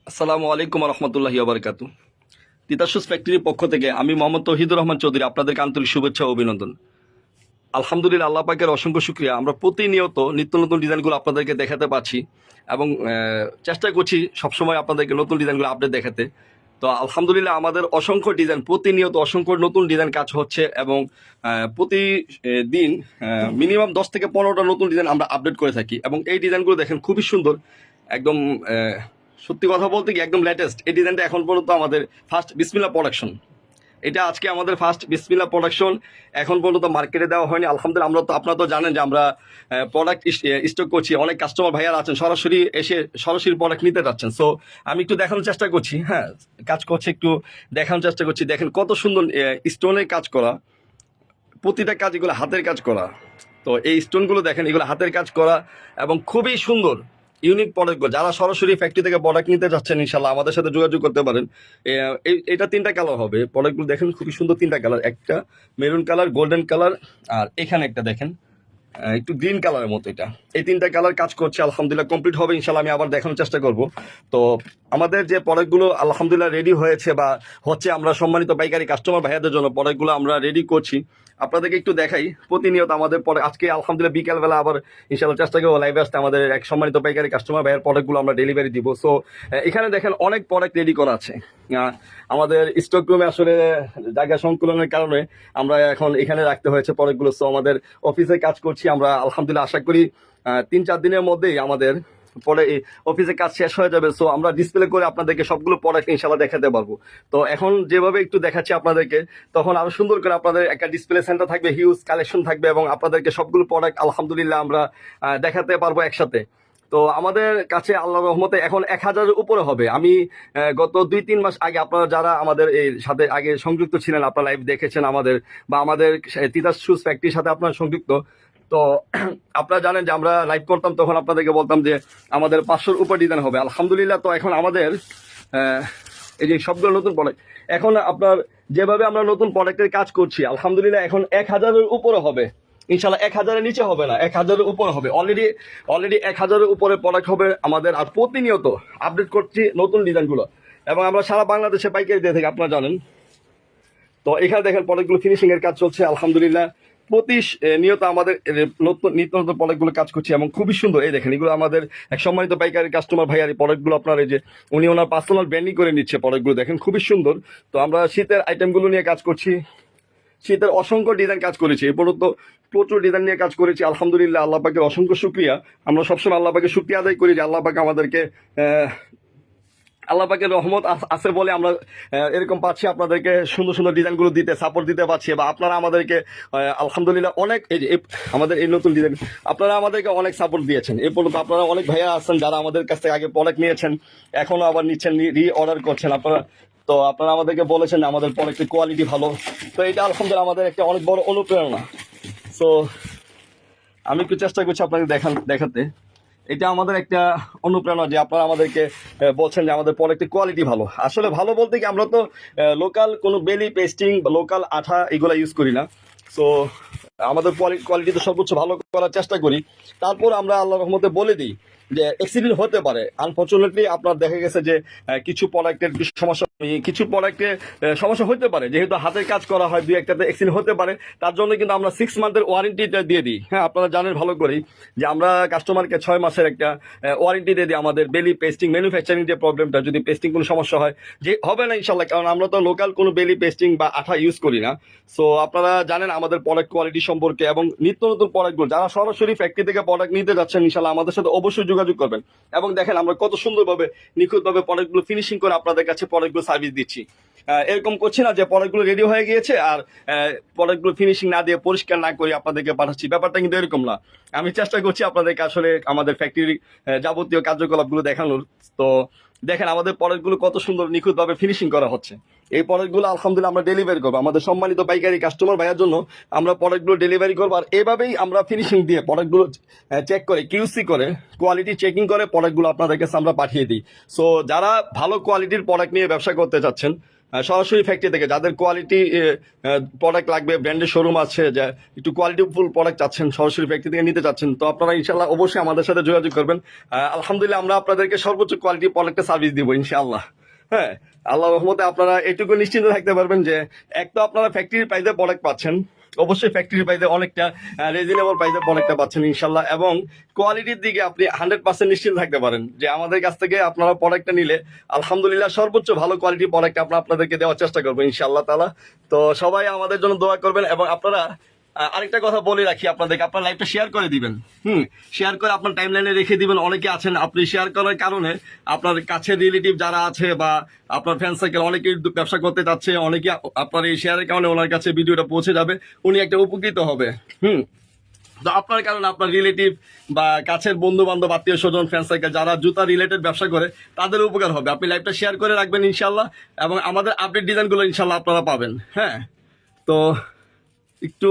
আসসালামু আলাইকুম রহমতুল্লাহি ওয়া বারাকাতু। তিতাস ফ্যাক্টরির পক্ষ থেকে আমি মোহাম্মদ তৌহিদুর রহমান চৌধুরী আপনাদেরকে আন্তরিক শুভেচ্ছা ও অভিনন্দন। আলহামদুলিল্লাহ, আল্লাহ পাকের অসংখ্য শুকরিয়া, আমরা প্রতিনিয়ত নিত্য নতুন ডিজাইনগুলো আপনাদেরকে দেখাতে পাচ্ছি এবং চেষ্টা করছি সবসময় আপনাদেরকে নতুন ডিজাইনগুলো আপডেট দেখাতে। তো আলহামদুলিল্লাহ, আমাদের অসংখ্য ডিজাইন, প্রতিনিয়ত অসংখ্য নতুন ডিজাইন কাজ হচ্ছে এবং প্রতিদিন মিনিমাম 10 থেকে 15টা নতুন ডিজাইন আমরা আপডেট করে থাকি এবং এই ডিজাইনগুলো দেখেন খুবই সুন্দর। একদম সত্যি কথা বলতে কি একদম লেটেস্ট এই ডিজাইনটা এখন পর্যন্ত আমাদের ফার্স্ট বিসমিল্লাহ প্রোডাকশন। এটা আজকে আমাদের ফার্স্ট বিসমিল্লাহ প্রোডাকশন, এখন পর্যন্ত মার্কেটে দেওয়া হয়নি। আলহামদুলিল্লাহ, আমরা তো আপনারা তো জানেন যে আমরা প্রোডাক্ট স্টক করছি, অনেক কাস্টমার ভাইয়ারা আছেন সরাসরি এসে সরাসরি প্রোডাক্ট নিতে যাচ্ছেন। সো আমি একটু দেখানোর চেষ্টা করছি, হ্যাঁ কাজ করছে, একটু দেখানোর চেষ্টা করছি। দেখেন কত সুন্দর স্টোনের কাজ করা, প্রতিটা কাজ এগুলো হাতের কাজ করা। তো এই স্টোনগুলো দেখেন, এগুলো হাতের কাজ করা এবং খুবই সুন্দর ইউনিক প্রোডাক্টগুলো। যারা সরাসরি ফ্যাক্টরি থেকে প্রোডাক্ট নিতে যাচ্ছেন ইনশাল্লাহ আমাদের সাথে যোগাযোগ করতে পারেন। এটা 3টা কালার হবে, প্রোডাক্টগুলো দেখেন খুবই সুন্দর 3টা কালার, একটা মেরুন কালার, গোল্ডেন কালার, আর এখানে একটা দেখেন একটু গ্রিন কালারের মতো। এটা এই 3টা কালার কাজ করছে, আলহামদুলিল্লাহ কমপ্লিট হবে ইনশাল্লাহ, আমি আবার দেখানোর চেষ্টা করব। তো আমাদের যে প্রোডাক্টগুলো আলহামদুলিল্লাহ রেডি হয়েছে বা হচ্ছে, আমরা সম্মানিত পাইকারি কাস্টমার ভাইয়াদের জন্য প্রোডাক্টগুলো আমরা রেডি করছি, আপনাদেরকে একটু দেখাই। প্রতিনিয়ত আমাদের পরে আজকে আলহামদুলিল্লাহ বিকেলবেলা আবার ইনশাল্লাহ চেষ্টা করবো লাইভে আসতে, আমাদের এক সম্মানিত পাইকারি কাস্টমার ভাইয়ের প্রোডাক্টগুলো আমরা ডেলিভারি দিব। সো এখানে দেখেন অনেক প্রোডাক্ট রেডি করা আছে। আমাদের স্টক রুমে আসলে জায়গা সংকুলনের কারণে আমরা এখন এখানে রাখতে হয়েছে প্রোডাক্টগুলো। সো আমাদের অফিসে কাজ করছি আমরা, আলহামদুলিল্লাহ আশা করি 3-4 দিনের মধ্যেই আমাদের পরে অফিসে কাজ শেষ হয়ে যাবে। সো আমরা ডিসপ্লে করে আপনাদেরকে সবগুলো প্রোডাক্ট ইনশাল্লাহ দেখাতে পারবো। তো এখন যেভাবে একটু দেখাচ্ছি আপনাদেরকে, তখন আরো সুন্দর করে আপনাদের একটা ডিসপ্লে সেন্টার থাকবে, হিউজ কালেকশন থাকবে এবং আপনাদেরকে সবগুলো প্রোডাক্ট আলহামদুলিল্লাহ আমরা দেখাতে পারবো একসাথে। তো আমাদের কাছে আল্লাহর রহমতে এখন 1000-এর উপরে হবে। আমি গত 2-3 মাস আগে, আপনারা যারা আমাদের এই সাথে আগে সংযুক্ত ছিলেন, আপনারা লাইভ দেখেছেন আমাদের বা আমাদের তিতাস শুজ ফ্যাক্টরির সাথে আপনারা সংযুক্ত, তো আপনারা জানেন যে আমরা লাইভ করতাম, তখন আপনাদেরকে বলতাম যে আমাদের 500-র উপর ডিজাইন হবে। আলহামদুলিল্লাহ, তো এখন আমাদের এই যে সবগুলো নতুন প্রোডাক্ট, এখন আপনার যেভাবে আমরা নতুন প্রোডাক্টের কাজ করছি আলহামদুলিল্লাহ এখন 1000-এর উপরে হবে ইনশাল্লাহ। 1000-এর নিচে হবে না, 1000-এর উপরে হবে। অলরেডি 1000-এর উপরে প্রোডাক্ট হবে আমাদের। আর প্রতিনিয়ত আপডেট করছি নতুন ডিজাইনগুলো এবং আমরা সারা বাংলাদেশে পাইকারি দিয়ে থাকি, আপনারা জানেন। তো এখানে দেখেন প্রোডাক্টগুলো ফিনিশিং এর কাজ চলছে আলহামদুলিল্লাহ। নিয়ত আমাদের নিত্য নতুন প্রোডাক্টগুলো কাজ করছি এবং খুবই সুন্দর। এই দেখেন, এগুলো আমাদের এক সম্মানিত পাইকারি কাস্টমার ভাইয়ার এই প্রোডাক্টগুলো, আপনার এই যে উনি ওনার পার্সোনাল ব্র্যান্ডিং করে নিচ্ছে প্রোডাক্টগুলো, দেখেন খুবই সুন্দর। তো আমরা শীতের আইটেমগুলো নিয়ে কাজ করছি, শীতের অসংখ্য ডিজাইন কাজ করেছি, এই পর্যন্ত প্রচুর ডিজাইন নিয়ে কাজ করেছি আলহামদুলিল্লাহ। আল্লাহ পাকের অসংখ্য শুকরিয়া, আমরা সবসময় আল্লাহ পাকে শুকরিয়া আদায় করি যে আল্লাহ পাকে আমাদেরকে আল্লাহ পাকের রহমত আছে বলে আমরা এরকম পাচ্ছি আপনাদেরকে সুন্দর সুন্দর ডিজাইনগুলো দিতে, সাপোর্ট দিতে পারছি। বা আপনারা আমাদেরকে আলহামদুলিল্লাহ অনেক, এই যে আমাদের এই নতুন ডিজাইন আপনারা আমাদেরকে অনেক সাপোর্ট দিয়েছেন এই পর্যন্ত। আপনারা অনেক ভাইয়া আছেন যারা আমাদের কাছ থেকে আগে প্রোডাক্ট নিয়েছেন, এখনও আবার নিচ্ছেন, রি অর্ডার করছেন আপনারা। তো আপনারা আমাদেরকে বলেছেন আমাদের প্রোডাক্টের কোয়ালিটি ভালো। তো এটা আলহামদুলিল্লাহ আমাদের একটা অনেক বড় অনুপ্রেরণা। সো আমি একটু চেষ্টা করছি আপনাকে দেখাতে। এটা আমাদের একটা অনুপ্রেরণা যে আপনারা আমাদেরকে বলছেন যে আমাদের প্রোডাক্টের কোয়ালিটি ভালো। আসলে ভালো বলতে কি, আমরা তো লোকাল কোনো বেলি পেস্টিং বা লোকাল আঠা এগুলো ইউজ করি না। সো আমাদের কোয়ালিটি তো সর্বোচ্চ ভালো করার চেষ্টা করি। তারপর আমরা আল্লাহর রহমতে বলে দিই যে অ্যাক্সিডেন্ট হতে পারে। আনফর্চুনেটলি আপনার দেখা গেছে যে কিছু প্রোডাক্টের সমস্যা হতে পারে, যেহেতু হাতের কাজ করা হয়, 2-1টাতে অ্যাক্সিডেন্ট হতে পারে। তার জন্য কিন্তু আমরা 6 মান্থের ওয়ারেন্টিটা দিয়ে দিই। হ্যাঁ, আপনারা জানেন ভালো করেই যে আমরা কাস্টমারকে 6 মাসের একটা ওয়ারেন্টি দিয়ে দিই। আমাদের বেলি পেস্টিং ম্যানুফ্যাকচারিং যে প্রবলেমটা, যদি পেস্টিং কোনো সমস্যা হয়, যে হবে না ইনশাল্লাহ, কারণ আমরা তো লোকাল কোনো বেলি পেস্টিং বা আঠা ইউজ করি না। সো আপনারা জানেন আমাদের প্রোডাক্ট কোয়ালিটি সম্পর্কে এবং নিত্য নতুন প্রোডাক্টগুলো, যারা সরাসরি ফ্যাক্টরি থেকে প্রোডাক্ট নিতে যাচ্ছেন ইনশাল্লাহ আমাদের সাথে অবশ্যই যোগাযোগ করবেন। এবং দেখেন আমরা কত সুন্দরভাবে নিখুঁতভাবে প্রোডাক্টগুলো ফিনিশিং করে আপনাদের কাছে প্রোডাক্টগুলো সার্ভিস দিচ্ছি। এরকম করছি না যে প্রোডাক্টগুলো রেডি হয়ে গিয়েছে আর প্রোডাক্টগুলো ফিনিশিং না দিয়ে পরিষ্কার না করে আপনাদেরকে পাঠাচ্ছি, ব্যাপারটা কিন্তু এরকম না। আমি চেষ্টা করছি আপনাদেরকে আসলে আমাদের ফ্যাক্টরির যাবতীয় কার্যকলাপগুলো দেখানোর। তো দেখেন আমাদের প্রোডাক্টগুলো কত সুন্দর নিখুঁতভাবে ফিনিশিং করা হচ্ছে। এই প্রোডাক্টগুলো আলহামদুলিল্লাহ আমরা ডেলিভারি করবো আমাদের সম্মানিত পাইকারি কাস্টমার ভাইয়ার জন্য। আমরা প্রোডাক্টগুলো ডেলিভারি করবো আর এভাবেই আমরা ফিনিশিং দিয়ে প্রোডাক্টগুলো চেক করে, কিউসি করে, কোয়ালিটি চেকিং করে প্রোডাক্টগুলো আপনাদের কাছে আমরা পাঠিয়ে দিই। সো যারা ভালো কোয়ালিটির প্রোডাক্ট নিয়ে ব্যবসা করতে চাচ্ছেন সরাসরি ফ্যাক্টরি থেকে যাদের কোয়ালিটি প্রোডাক্ট লাগবে, ব্র্যান্ডের শোরুম আছে, যা একটু কোয়ালিটিফুল প্রোডাক্ট চাচ্ছেন, সরাসরি ফ্যাক্টরি থেকে নিতে চাচ্ছেন, তো আপনারা ইনশাল্লাহ অবশ্যই আমাদের সাথে যোগাযোগ করবেন। আলহামদুলিল্লাহ আমরা আপনাদেরকে সর্বোচ্চ কোয়ালিটি প্রোডাক্টের সার্ভিস দিব ইনশাআল্লাহ। হ্যাঁ, আল্লাহ রহমতে আপনারা এটুকু নিশ্চিন্ত থাকতে পারবেন যে এক তো আপনারা ফ্যাক্টরির প্রাইসে প্রোডাক্ট পাচ্ছেন, অবশ্যই ফ্যাক্টরি প্রাইসে অনেকটা রিজনেবল প্রাইসে প্রোডাক্টটা পাচ্ছেন ইনশাল্লাহ, এবং কোয়ালিটির দিকে আপনি 100% নিশ্চিন্ত থাকতে পারেন যে আমাদের কাছ থেকে আপনারা প্রোডাক্টটা নিলে আলহামদুলিল্লাহ সর্বোচ্চ ভালো কোয়ালিটি প্রোডাক্ট আমরা আপনাদেরকে দেওয়ার চেষ্টা করবো ইনশাআল্লাহ তাআলা। তো সবাই আমাদের জন্য দোয়া করবেন, এবং আপনারা আরেকটা কথা বলে রাখি আপনাদেরকে, আপনার লাইভটা শেয়ার করে দিবেন। শেয়ার করে আপনার টাইমলাইনে রেখে দিবেন। অনেকে আছেন আপনি শেয়ার করার কারণে আপনার কাছের রিলেটিভ যারা আছে বা আপনার ফ্রেন্ড সার্কেল অনেকেই ব্যবসা করতে চাচ্ছে, অনেকে আপনার এই শেয়ারের কারণে ওনার কাছে ভিডিওটা পৌঁছে যাবে, উনি একটা উপকৃত হবে। তো আপনার কারণে আপনার রিলেটিভ বা কাছের বন্ধু বান্ধব, আত্মীয় স্বজন, ফ্রেন্ড সার্কেল যারা জুতা রিলেটেড ব্যবসা করে তাদের উপকার হবে। আপনি লাইভটা শেয়ার করে রাখবেন ইনশাল্লাহ, এবং আমাদের আপডেট ডিজাইনগুলো ইনশাল্লাহ আপনারা পাবেন। হ্যাঁ, তো একটু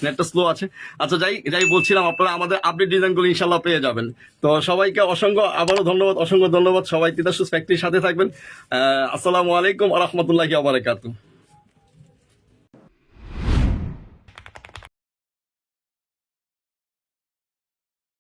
নেটটা স্লো আছে। আচ্ছা, যাই বলছিলাম, আপনারা আমাদের আপডেট ডিজাইনগুলো ইনশাল্লাহ পেয়ে যাবেন। তো সবাইকে অসংখ্য ধন্যবাদ। সবাই তিতাস শুজ ফ্যাক্টরির সাথে থাকবেন। আসসালামু আলাইকুম ওয়া রাহমাতুল্লাহি ওয়া বারাকাতুহু।